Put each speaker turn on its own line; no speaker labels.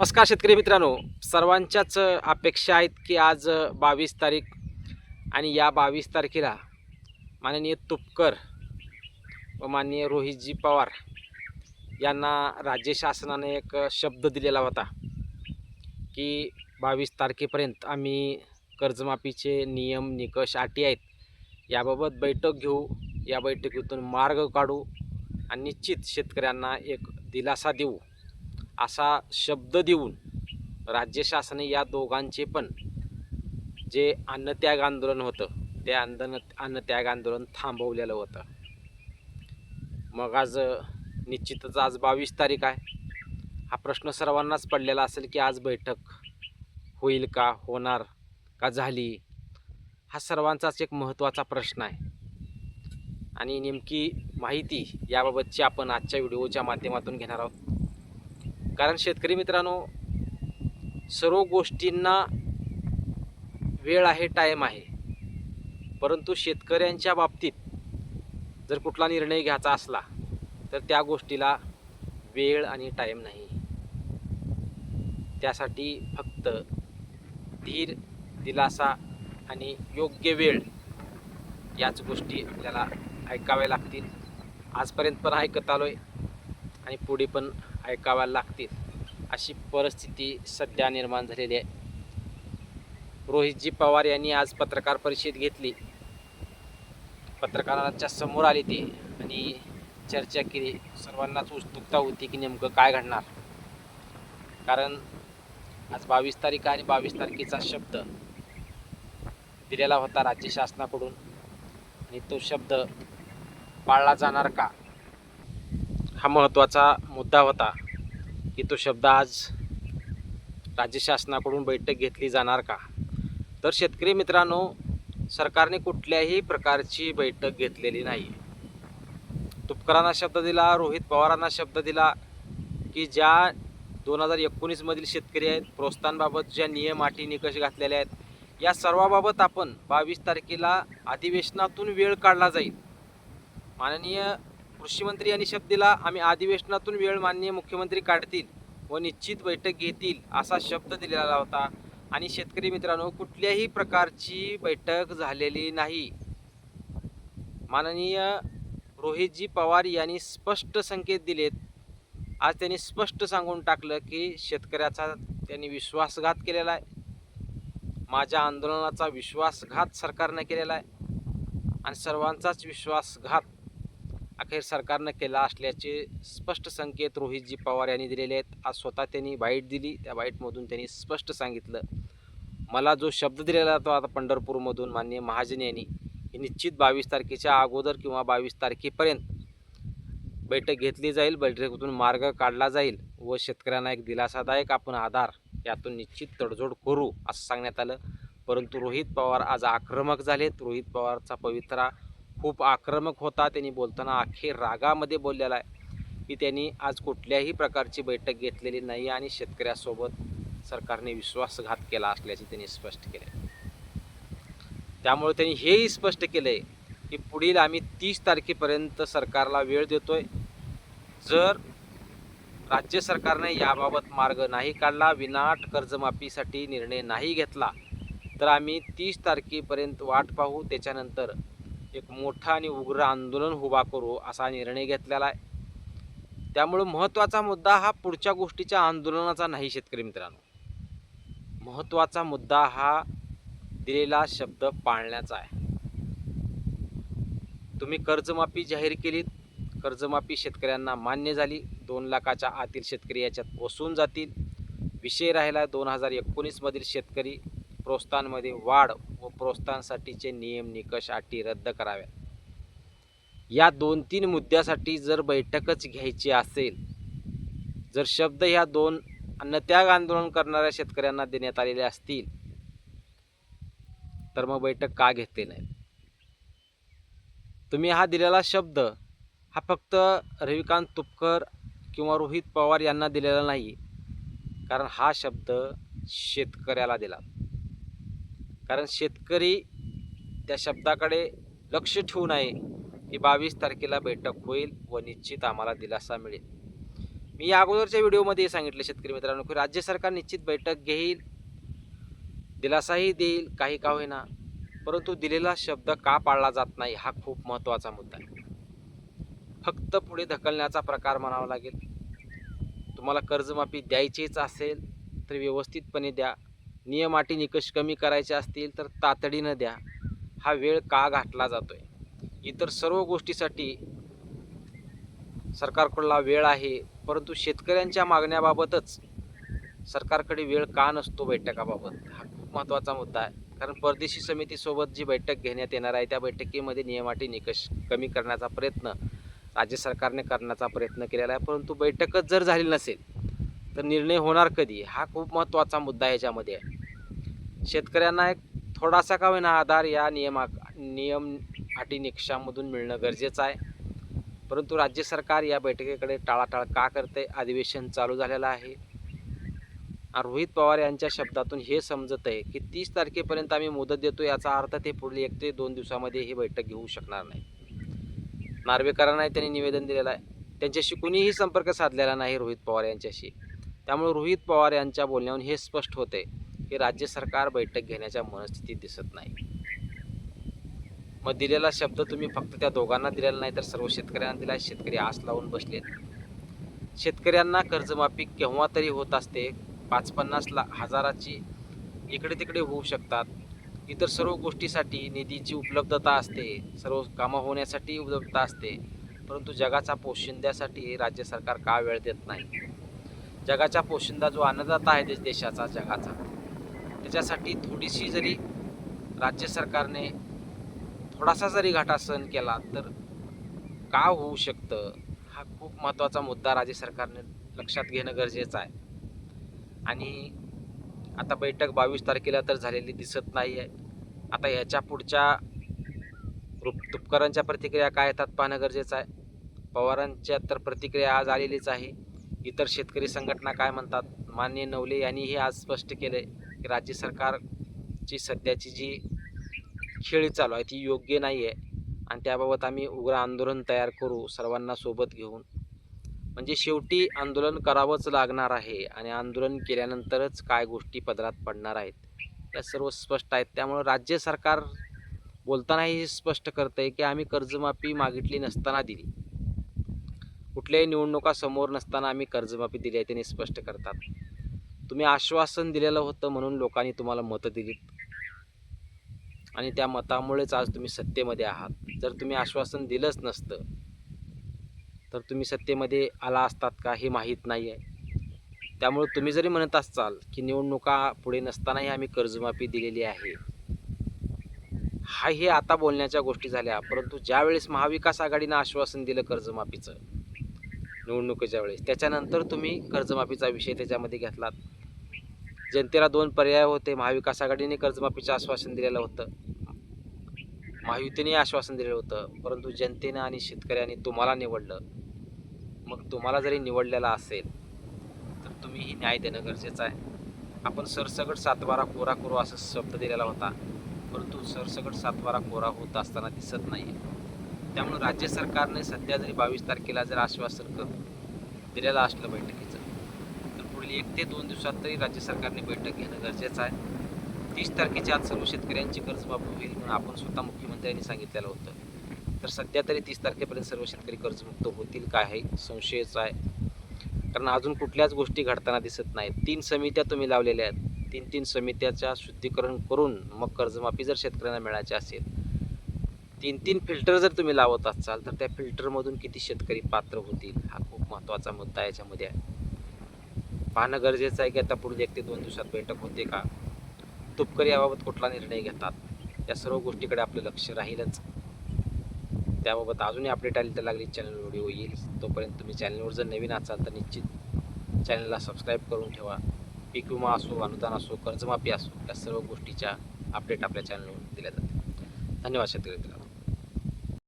नमस्कार शेतकरी मित्रांनो, सर्वांच्याच अपेक्षा आहेत की आज 22 तारीख आणि या 22 तारखेला माननीय तुपकर व माननीय रोहितजी पवार यांना राज्य शासनाने एक शब्द दिलेला होता की 22 तारखेपर्यंत आम्ही कर्जमाफीचे नियम निकष अटी आहेत याबाबत बैठक घेऊ, या बैठकीतून मार्ग काढू आणि निश्चित शेतकऱ्यांना एक दिलासा देऊ असा शब्द देऊन राज्य शासनाने या दोघांचे पण जे अन्नत्याग आंदोलन होतं ते अन्नत्याग आंदोलन थांबवलेलं होतं. मग आज निश्चितच आज 22 तारीख आहे. हा प्रश्न सर्वांनाच पडलेला असेल की आज बैठक होईल का, होणार का, झाली, हा सर्वांचाच एक महत्त्वाचा प्रश्न आहे. आणि नेमकी माहिती याबाबतची आपण आजच्या व्हिडिओच्या माध्यमातून घेणार आहोत. कारण शेतकरी मित्रांनो, सर्व गोष्टींना वेळ आहे, टाईम आहे, परंतु शेतकऱ्यांच्या बाबतीत जर कुठला निर्णय घ्यायचा असला तर त्या गोष्टीला वेळ आणि टाईम नाही. त्यासाठी फक्त धीर, दिलासा आणि योग्य वेळ याच गोष्टी आपल्याला ऐकाव्या लागतील. आजपर्यंत पण ऐकत आलोय आणि पुढे पण ऐकाव्या लागतील अशी परिस्थिती सध्या निर्माण झालेली आहे. रोहितजी पवार यांनी आज पत्रकार परिषद घेतली. पत्रकारांच्या समोर आले ते आणि चर्चा केली. सर्वांनाच उत्सुकता होती की नेमकं काय घडणार. कारण आज 22 तारीख आणि 22 तारखेचा शब्द दिलेला होता राज्य शासनाकडून आणि तो शब्द पाळला जाणार का, हा महत्त्वाचा मुद्दा होता की तो शब्द आज राज्य शासनाकडून बैठक घेतली जाणार का. तर शेतकरी मित्रांनो, सरकारने कुठल्याही प्रकारची बैठक घेतलेली नाही. तुपकरांना शब्द दिला, रोहित पवारांना शब्द दिला की ज्या 2019 मधील शेतकरी आहेत, प्रोत्साहनबाबत ज्या नियम अटी निकष घातलेले आहेत, या सर्वाबाबत आपण 22 तारखेला अधिवेशनातून वेळ काढला जाईल. माननीय कृषी मंत्री यांनी शब्द दिला, आम्ही अधिवेशनातून वेळ माननीय मुख्यमंत्री काढतील व निश्चित बैठक घेतील असा शब्द दिलेला होता. आणि शेतकरी मित्रांनो, कुठल्याही प्रकारची बैठक झालेली नाही. माननीय रोहितजी पवार यांनी स्पष्ट संकेत दिलेत. आज त्यांनी स्पष्ट सांगून टाकलं की शेतकऱ्याचा त्यांनी विश्वासघात केलेला आहे. माझ्या आंदोलनाचा विश्वासघात सरकारनं केलेला आहे आणि सर्वांचाच विश्वासघात अखेर सरकारनं केला असल्याचे स्पष्ट संकेत रोहितजी पवार यांनी दिलेले आहेत. आज स्वतः त्यांनी बाईट दिली. त्या बाईटमधून त्यांनी स्पष्ट सांगितलं, मला जो शब्द दिलेला होता आता पंढरपूरमधून माननीय महाजन यांनी, ही निश्चित 22 तारखेच्या अगोदर किंवा 22 तारखेपर्यंत बैठक घेतली जाईल, बैठकीतून मार्ग काढला जाईल व शेतकऱ्यांना एक दिलासादायक आपण आधार यातून निश्चित तडजोड करू असं सांगण्यात आलं. परंतु रोहित पवार आज आक्रमक झालेत. रोहित पवारचा पवित्रा खूप आक्रमक होता. त्यांनी बोलताना अखेर रागामध्ये बोललेला आहे की त्यांनी आज कुठल्याही प्रकारची बैठक घेतलेली नाही आणि शेतकऱ्यासोबत सरकारने विश्वासघात केला असल्याचे त्यांनी स्पष्ट केले. त्यामुळे त्यांनी हेही स्पष्ट केले की पुढील आम्ही 30 तारखेपर्यंत सरकारला वेळ देतोय. जर राज्य सरकारने याबाबत मार्ग नाही काढला, विनाट कर्जमाफीसाठी निर्णय नाही घेतला, तर आम्ही 30 तारखेपर्यंत वाट पाहू. त्याच्यानंतर एक मोठा आणि उग्र आंदोलन उभा करू असा निर्णय घेतलेला आहे. त्यामुळे महत्त्वाचा मुद्दा हा पुढच्या गोष्टीच्या आंदोलनाचा नाही शेतकरी मित्रांनो. महत्त्वाचा मुद्दा हा दिलेला शब्द पाळण्याचा आहे. तुम्ही कर्जमाफी जाहीर केलीत, कर्जमाफी शेतकऱ्यांना मान्य झाली, 2 लाखाच्या आतील शेतकरी याच्यात बसून जातील. विषय राहिला 2019 मधील शेतकरी प्रोत्साहनमध्ये वाढ व प्रोत्साहनासाठीचे नियम निकष अटी रद्द कराव्या. या 2-3 मुद्द्यासाठी जर बैठकच घ्यायची असेल, जर शब्द ह्या 2 अन्नत्याग आंदोलन करणाऱ्या शेतकऱ्यांना देण्यात आलेले असतील, तर मग बैठक का घेतली नाही. तुम्ही हा दिलेला शब्द हा फक्त रविकांत तुपकर किंवा रोहित पवार यांना दिलेला नाही, कारण हा शब्द शेतकऱ्याला दिला. कारण शेतकरी त्या शब्दाकडे लक्ष ठेवून आहे की 22 तारखेला बैठक होईल व निश्चित आम्हाला दिलासा मिळेल. मी या अगोदरच्या व्हिडिओमध्ये सांगितलं शेतकरी मित्रांनो की राज्य सरकार निश्चित बैठक घेईल, दिलासाही देईल काही का होईना, परंतु दिलेला शब्द का पाळला जात नाही हा खूप महत्त्वाचा मुद्दा आहे. फक्त पुढे ढकलण्याचा प्रकार म्हणावा लागेल. तुम्हाला कर्जमाफी द्यायचीच असेल तर व्यवस्थितपणे द्या. नियम अटी निकष कमी करायचे असतील तर तातडीनं द्या. हा वेळ का घातला जातोय? इतर सर्व गोष्टीसाठी सरकारकडला वेळ आहे, परंतु शेतकऱ्यांच्या मागण्याबाबतच सरकारकडे वेळ का नसतो बैठकाबाबत? हा खूप महत्त्वाचा मुद्दा आहे. कारण परदेशी समितीसोबत जी बैठक घेण्यात येणार आहे त्या बैठकीमध्ये नियम अटी निकष कमी करण्याचा प्रयत्न राज्य सरकारने करण्याचा प्रयत्न केलेला आहे, परंतु बैठकच जर झाली नसेल तर निर्णय होणार कधी? हा खूप महत्त्वाचा मुद्दा याच्यामध्ये आहे. शेतकऱ्यांना एक थोडासा का होईना आधार या नियम अटी निकषांमधून मिळणं गरजेचं आहे, परंतु राज्य सरकार या बैठकीकडे टाळाटाळ का करते? अधिवेशन चालू झालेलं आहे. रोहित पवार यांच्या शब्दातून हे समजत आहे की 30 तारखेपर्यंत आम्ही मुदत देतो, याचा अर्थ ते पुढील 1 ते 2 दिवसामध्ये ही बैठक घेऊ शकणार नाही. नार्वेकरांनाही त्यांनी निवेदन दिलेलं आहे. त्यांच्याशी कुणीही संपर्क साधलेला नाही रोहित पवार यांच्याशी. त्यामुळे रोहित पवार यांच्या बोलण्यावरून हे स्पष्ट होते की राज्य सरकार बैठक घेण्याच्या मनस्थितीत दिसत नाही. मग दिलेला शब्द तुम्ही फक्त त्या दोघांना दिलेला नाही तर सर्व शेतकऱ्यांना दिला. शेतकरी आस लावून बसलेत. शेतकऱ्यांना कर्जमाफी केव्हा तरी होत असते. 5-50 हजाराची इकडे तिकडे होऊ शकतात. इतर सर्व गोष्टीसाठी निधीची उपलब्धता असते, सर्व कामं होण्यासाठी उपलब्धता असते, परंतु जगाच्या पोशिंद्यासाठी राज्य सरकार का वेळ देत नाही? जगाचा पोशिंदा जो अन्नदाता आहे देशाचा, जगाचा, त्याच्यासाठी थोडीशी जरी राज्य सरकारने थोडासा जरी घाटा सहन केला तर का होऊ शकतं? हा खूप महत्त्वाचा मुद्दा राज्य सरकारने लक्षात घेणं गरजेचं आहे. आणि आता बैठक 22 तारखेला तर झालेली दिसत नाही आहे. आता ह्याच्या पुढच्या तुपकरांच्या प्रतिक्रिया काय येतात पाहणं गरजेचं आहे. पवारांच्या तर प्रतिक्रिया आज आलेलीच आहे. इतर शेतकरी संघटना काय म्हणतात? माननीय नवले यांनीही आज स्पष्ट केलं की राज्य सरकारची सध्याची जी खेळी चालू आहे ती योग्य नाही आहे आणि त्याबाबत आम्ही उग्र आंदोलन तयार करू सर्वांना सोबत घेऊन. म्हणजे शेवटी आंदोलन करावंच लागणार आहे आणि आंदोलन केल्यानंतरच काय गोष्टी पदरात पडणार आहेत या सर्व स्पष्ट आहेत. त्यामुळे राज्य सरकार बोलतानाही स्पष्ट करतंय की आम्ही कर्जमाफी मागितली नसताना दिली, कुठल्याही निवडणुका समोर नसताना आम्ही कर्जमाफी दिली आहे त्यांनी स्पष्ट करतात. तुम्ही आश्वासन दिलेलं होतं म्हणून लोकांनी तुम्हाला मतं दिलीत आणि त्या मतामुळेच आज तुम्ही सत्तेमध्ये आहात. जर तुम्ही आश्वासन दिलंच नसतं तर तुम्ही सत्तेमध्ये आला असतात का हे माहीत नाही आहे. त्यामुळे तुम्ही जरी म्हणत असाल की निवडणुका पुढे नसतानाही आम्ही कर्जमाफी दिलेली आहे, हे आता बोलण्याच्या गोष्टी झाल्या, परंतु ज्यावेळेस महाविकास आघाडीनं आश्वासन दिलं कर्जमाफीचं निवडणुकीच्या वेळेस, त्याच्यानंतर तुम्ही कर्जमाफीचा विषय त्याच्यामध्ये घेतलात. जनतेला 2 पर्याय होते. महाविकास आघाडीने कर्जमाफीचं आश्वासन दिलेलं होतं, महायुतीने आश्वासन दिलेलं होतं, परंतु जनतेनं आणि शेतकऱ्यांनी तुम्हाला निवडलं. मग तुम्हाला जरी निवडलेला असेल तर तुम्हीही न्याय देणं गरजेचं आहे. आपण सरसकट 7-12 कोरा करू असं शब्द दिलेला होता, परंतु सरसकट 7-12 कोरा होत असताना दिसत नाही. त्यामुळे राज्य सरकारने सध्या जरी 22 तारखेला जर आश्वासन दिलेलं असलं बैठकीचं तर पुढील 1 ते 2 दिवसात तरी राज्य सरकारने बैठक घेणं गरजेचं आहे. 30 तारखेच्या आत सर्व शेतकऱ्यांची कर्जमाफी होईल म्हणून आपण स्वतः मुख्यमंत्र्यांनी सांगितलेलं होतं. तर सध्या तरी 30 तारखेपर्यंत सर्व शेतकरी कर्जमुक्त होतील का हे संशयच आहे. कारण अजून कुठल्याच गोष्टी घडताना दिसत नाहीत. 3 समित्या तुम्ही लावलेल्या आहेत. 3 समित्याच्या शुद्धीकरण करून मग कर्जमाफी जर शेतकऱ्यांना मिळायची असेल, 3 फिल्टर जर तुम्ही लावत असाल तर त्या फिल्टरमधून किती शेतकरी पात्र होतील हा खूप महत्त्वाचा मुद्दा याच्यामध्ये आहे. पाहणं गरजेचं आहे की आता पुढे 1 ते 2 दिवसात बैठक होते का, तुपकर याबाबत कुठला निर्णय घेतात, या सर्व गोष्टीकडे आपलं लक्ष राहीलच. त्याबाबत अजूनही अपडेट आली तर लागली चॅनल व्हिडिओ येईल. तोपर्यंत तुम्ही चॅनलवर जर नवीन असाल तर निश्चित चॅनलला सबस्क्राईब करून ठेवा. पीक विमा असो, अनुदान असो, कर्जमाफी असो, या सर्व गोष्टीच्या अपडेट आपल्या चॅनलवर दिल्या जातात. धन्यवाद शेतकरी मित्रांनो.